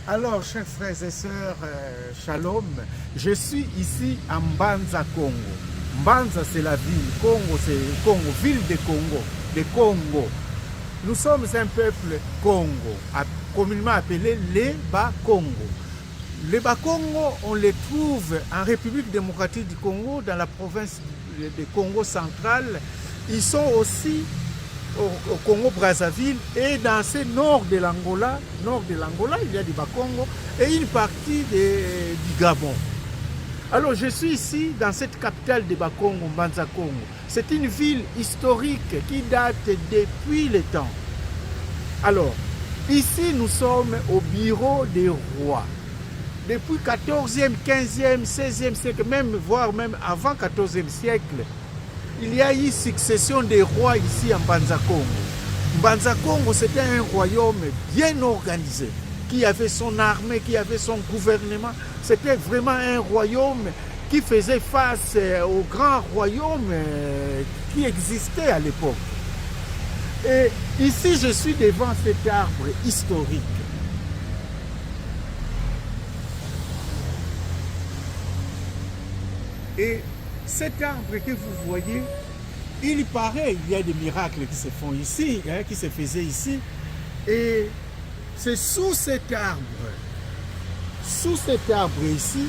Alors, chers frères et sœurs, shalom, je suis ici à Mbanza, Congo. Mbanza, c'est la ville, Congo, c'est Congo, ville de Congo, de Congo. Nous sommes un peuple Congo, communément appelé les Bas-Congo. Les Bas-Congo, on les trouve en République démocratique du Congo, dans la province de Congo central. Ils sont aussi au Congo-Brazzaville et dans ce nord de l'Angola, il y a du Bas-Congo et une partie du Gabon. Alors je suis ici dans cette capitale de Bas-Congo, Mbanza Congo. C'est une ville historique qui date depuis le temps. Alors, ici nous sommes au bureau des rois. Depuis 14e, 15e, 16e siècle, voire même avant 14e siècle, il y a eu succession des rois ici en Mbanza Congo. Mbanza Congo, c'était un royaume bien organisé, qui avait son armée, qui avait son gouvernement. C'était vraiment un royaume qui faisait face aux grands royaumes qui existaient à l'époque. Et ici, je suis devant cet arbre historique. Et cet arbre que vous voyez, il paraît, il y a des miracles qui se font ici, qui se faisaient ici. Et c'est sous cet arbre ici,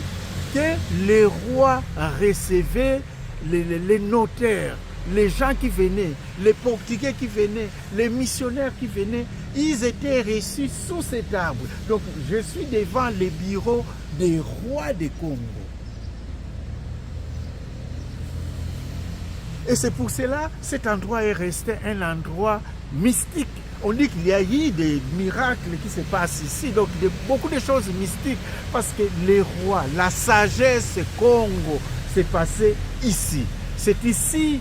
que les rois recevaient les notaires, les gens qui venaient, les portugais qui venaient, les missionnaires qui venaient, ils étaient reçus sous cet arbre. Donc je suis devant les bureaux des rois du Congo. Et c'est pour cela que cet endroit est resté un endroit mystique. On dit qu'il y a eu des miracles qui se passent ici, donc beaucoup de choses mystiques, parce que les rois, la sagesse Congo s'est passée ici. C'est ici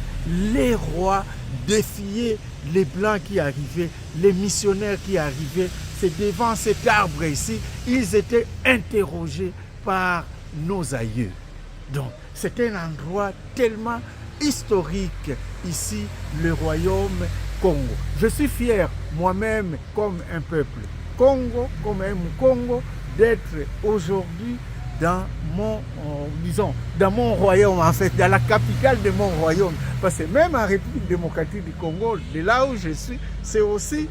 les rois défiaient les blancs qui arrivaient, les missionnaires qui arrivaient. C'est devant cet arbre ici, ils étaient interrogés par nos aïeux. Donc c'est un endroit tellement historique ici, le royaume Congo. Je suis fier moi-même comme un peuple Congo, comme un Congo, d'être aujourd'hui dans mon, dans mon royaume, en fait, dans la capitale de mon royaume. Parce que même en République démocratique du Congo, de là où je suis, c'est aussi,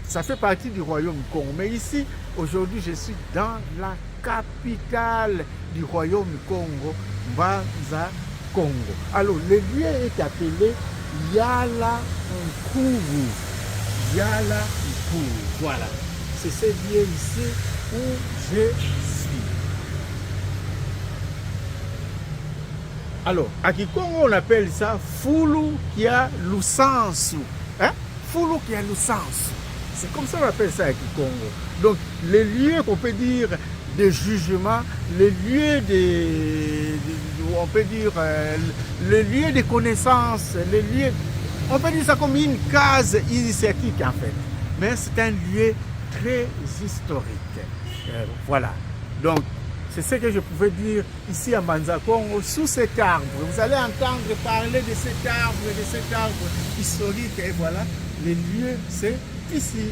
ça fait partie du royaume Congo. Mais ici, aujourd'hui, je suis dans la capitale du royaume Congo, Mbanza Congo. Alors, le lieu est appelé Yala Nkuru. Yala Nkuru. Voilà. C'est ce lieu ici où je suis. Alors, à Kikongo, on appelle ça Fulu Kia Lusansu. Hein? Fulu Kia Lusansu. C'est comme ça qu'on appelle ça à Kikongo. Donc, les lieux qu'on peut dire de jugement, les lieux on peut dire les lieux de connaissance, les lieux, on peut dire ça comme une case initiatique en fait, mais c'est un lieu très historique. Voilà, donc c'est ce que je pouvais dire ici à Mbanza Congo, sous cet arbre. Vous allez entendre parler de cet arbre historique, et voilà, les lieux c'est ici.